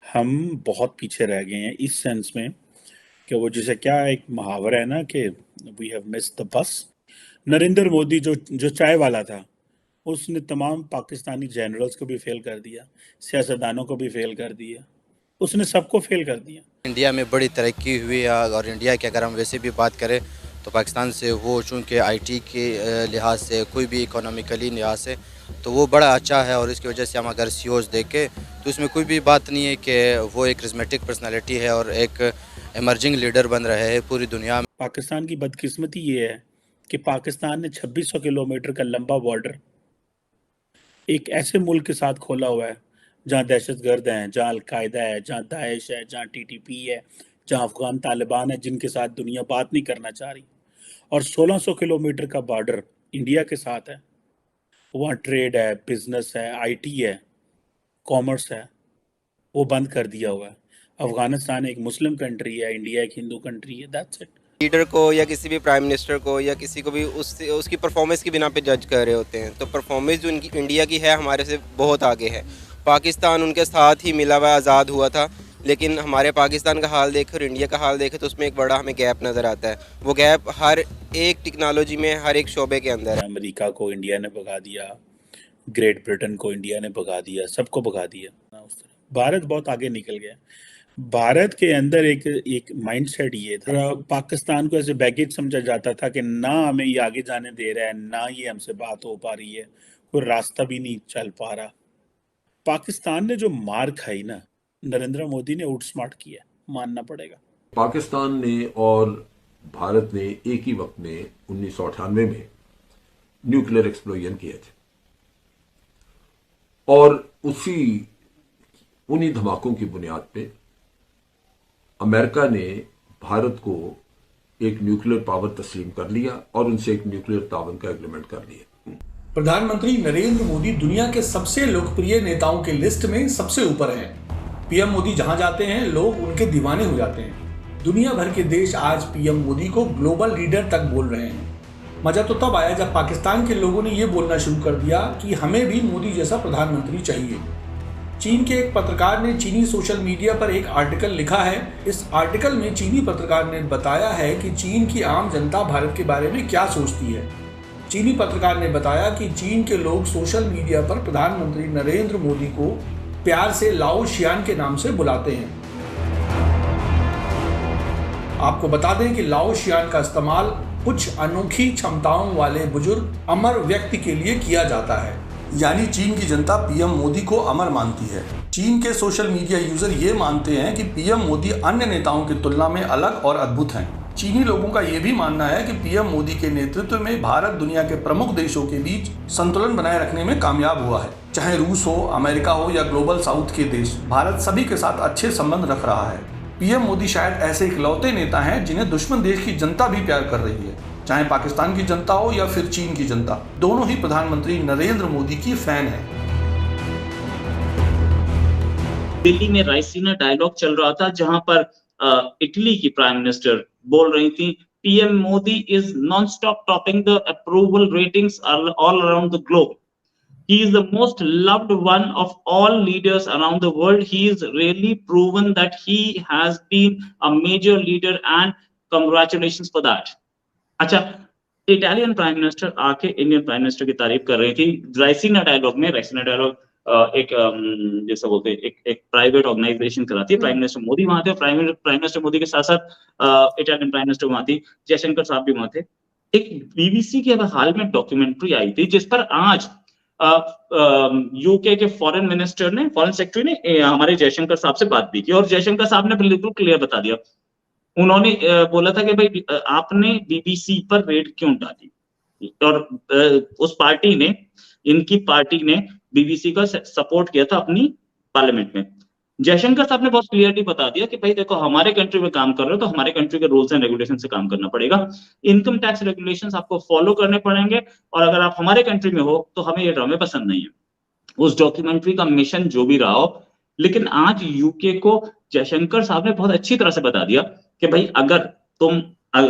हम बहुत पीछे रह गए हैं इस सेंस में कि वो जैसे क्या एक मुहावरा है ना कि we have missed the bus. Narendra Modi जो जो चाय वाला था, उसने तमाम पाकिस्तानी जनरल्स को भी फेल कर दिया, सियासतदानों को भी फेल कर दिया, उसने सबको फेल कर दिया। इंडिया में बड़ी तरक्की हुई है और इंडिया की अगर हम वैसे भी बात करें तो पाकिस्तान से वो चूँकि आईटी के लिहाज से कोई भी इकोनॉमिकली लिहाज से तो वो बड़ा अच्छा है। और इसकी वजह से हम अगर सीओज देखें तो इसमें कोई भी बात नहीं है कि वो एक रिज्मेटिक पर्सनालिटी है और एक एमर्जिंग लीडर बन रहे हैं पूरी दुनिया में। पाकिस्तान की बदकिस्मती ये है कि पाकिस्तान ने 2600 किलोमीटर का लंबा बॉर्डर एक ऐसे मुल्क के साथ खोला हुआ है जहाँ दहशतगर्द हैं, जहाँ अलकायदा है, जहाँ दाइश है, जहाँ टीटीपी है, जहाँ अफगान तालिबान है, जिनके साथ दुनिया बात नहीं करना चाह रही। और 1600 किलोमीटर का बॉर्डर इंडिया के साथ है। वहाँ ट्रेड है, बिजनेस है, आईटी है, कॉमर्स है, वो बंद कर दिया हुआ है। अफगानिस्तान एक मुस्लिम कंट्री है, इंडिया एक हिंदू कंट्री है, दैट्स इट। लीडर को या किसी भी प्राइम मिनिस्टर को या किसी को भी उसकी परफॉर्मेंस की बिना पे जज कर रहे होते हैं। तो परफॉर्मेंस जो इनकी इंडिया की है हमारे से बहुत आगे है। पाकिस्तान उनके साथ ही मिला हुआ आज़ाद हुआ था, लेकिन हमारे पाकिस्तान का हाल देखें और इंडिया का हाल देखें तो उसमें एक बड़ा हमें गैप नज़र आता है। वो गैप हर एक टेक्नोलॉजी में, हर एक शोबे के अंदर है। अमेरिका को इंडिया ने भगा दिया, ग्रेट ब्रिटेन को इंडिया ने भगा दिया, सबको भगा दिया। उस तरह भारत बहुत आगे निकल गया। भारत के अंदर एक एक माइंडसेट ये था, पाकिस्तान को ऐसे बैगेज समझा जाता था कि ना हमें ये आगे जाने दे रहा है, ना ये हमसे बात हो पा रही है, कोई रास्ता भी नहीं चल पा रहा। पाकिस्तान ने जो मार खाई ना, नरेंद्र मोदी ने आउट स्मार्ट किया, मानना पड़ेगा। पाकिस्तान ने और भारत ने एक ही वक्त में 1998 में न्यूक्लियर एक्सप्लोजन किए थे और उन्हीं धमाकों की बुनियाद पे अमेरिका ने भारत को एक न्यूक्लियर पावर तस्लीम कर लिया और उनसे एक न्यूक्लियर ताउन का एग्रीमेंट कर लिया। प्रधानमंत्री नरेंद्र मोदी दुनिया के सबसे लोकप्रिय नेताओं की लिस्ट में सबसे ऊपर हैं। पीएम मोदी जहां जाते हैं लोग उनके दीवाने हो जाते हैं। दुनिया भर के देश आज पीएम मोदी को ग्लोबल लीडर तक बोल रहे हैं। मजा तो तब आया जब पाकिस्तान के लोगों ने यह बोलना शुरू कर दिया कि हमें भी मोदी जैसा प्रधानमंत्री चाहिए। चीन के एक पत्रकार ने चीनी सोशल मीडिया पर एक आर्टिकल लिखा है। इस आर्टिकल में चीनी पत्रकार ने बताया है कि चीन की आम जनता भारत के बारे में क्या सोचती है। चीनी पत्रकार ने बताया कि चीन के लोग सोशल मीडिया पर प्रधानमंत्री नरेंद्र मोदी को प्यार से लाओ शियान के नाम से बुलाते हैं। आपको बता दें कि लाओ शियान का इस्तेमाल कुछ अनोखी क्षमताओं वाले बुजुर्ग अमर व्यक्ति के लिए किया जाता है। यानी चीन की जनता पीएम मोदी को अमर मानती है। चीन के सोशल मीडिया यूजर ये मानते हैं कि पीएम मोदी अन्य नेताओं की तुलना में अलग और अद्भुत हैं। चीनी लोगों का यह भी मानना है कि पीएम मोदी के नेतृत्व में भारत दुनिया के प्रमुख देशों के बीच संतुलन बनाए रखने में कामयाब हुआ है। चाहे रूस हो, अमेरिका हो या ग्लोबल साउथ के देश, भारत सभी के साथ अच्छे संबंध रख रहा है। पीएम मोदी शायद ऐसे इकलौते नेता हैं जिन्हें दुश्मन देश की जनता भी प्यार कर रही है। चाहे पाकिस्तान की जनता हो या फिर चीन की जनता, दोनों ही प्रधानमंत्री नरेंद्र मोदी की फैन है। दिल्ली में रायसीना डायलॉग चल रहा था जहां पर इटली की प्राइम मिनिस्टर बोल रही थी, PM Modi is non stop topping the approval ratings all around the globe. He is the most loved one of all leaders around the world. He is really proven that he has been a major leader and congratulations for that. अच्छा, Italian prime minister आके Indian prime minister की तारीफ कर रही थी Raisina dialogue में। Raisina dialogue एक जैसा बोलते हैं एक प्राइवेट ऑर्गेनाइजेशन कराती है। प्राइम मिनिस्टर मोदी वहां थे, प्राइम मिनिस्टर मोदी के साथ साथ इटालियन प्राइम मिनिस्टर वहां थी, जयशंकर साहब भी वहां थे। एक बीबीसी की हाल में डॉक्यूमेंट्री आई थी जिस पर आज यूके के फॉरेन मिनिस्टर ने, फॉरेन सेक्रेटरी ने हमारे जयशंकर साहब से बात भी की और जयशंकर साहब ने बिल्कुल क्लियर बता दिया। उन्होंने बोला था कि भाई आपने बीबीसी पर रेड क्यों डाली, और उस पार्टी ने, इनकी पार्टी ने बीबीसी का सपोर्ट किया था अपनी पार्लियामेंट में। जयशंकर साहब ने बहुत क्लियरली बता दिया कि भाई देखो, हमारे कंट्री में काम कर रहे हो तो हमारे कंट्री के रूल्स एंड रेगुलेशन से काम करना पड़ेगा। इनकम टैक्स रेगुलेशंस आपको फॉलो करने पड़ेंगे और अगर आप हमारे कंट्री में हो तो हमें ये ड्रामे पसंद नहीं है। उस डॉक्यूमेंट्री का मिशन जो भी रहा हो, लेकिन आज यूके को जयशंकर साहब ने बहुत अच्छी तरह से बता दिया कि भाई अगर तुम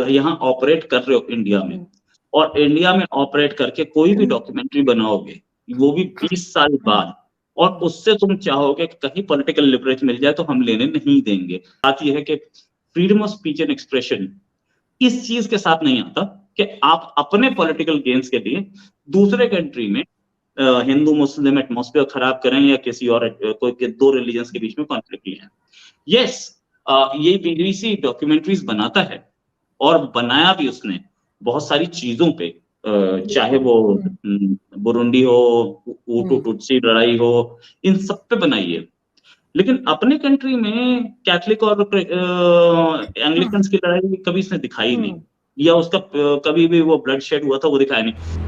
यहाँ ऑपरेट कर रहे हो इंडिया में, और इंडिया में ऑपरेट करके कोई भी डॉक्यूमेंट्री बनाओगे, वो भी 20 साल बाद, और उससे तुम चाहोगे कि कहीं पॉलिटिकल लिवरेज मिल जाए तो हम लेने नहीं देंगे। बात यह है कि freedom of speech and expression इस चीज के साथ नहीं आता कि आप अपने पॉलिटिकल गेन्स के लिए दूसरे कंट्री में हिंदू मुस्लिम एटमॉस्फेयर खराब करें या किसी और कोई दो रिलीजन्स के बीच में कॉन्फ्लिक्ट ले आए। यस, ये बीबीसी डॉक्यूमेंट्रीज बनाता है और बनाया भी उसने बहुत सारी चीजों पे, चाहे वो बुरुंडी हो, हुटू टुट्सी लड़ाई हो, इन सब पे बनाई है। लेकिन अपने कंट्री में कैथलिक और एंग्लिकन्स की लड़ाई कभी इसने दिखाई नहीं, या उसका कभी भी वो ब्लड शेड हुआ था वो दिखाया नहीं।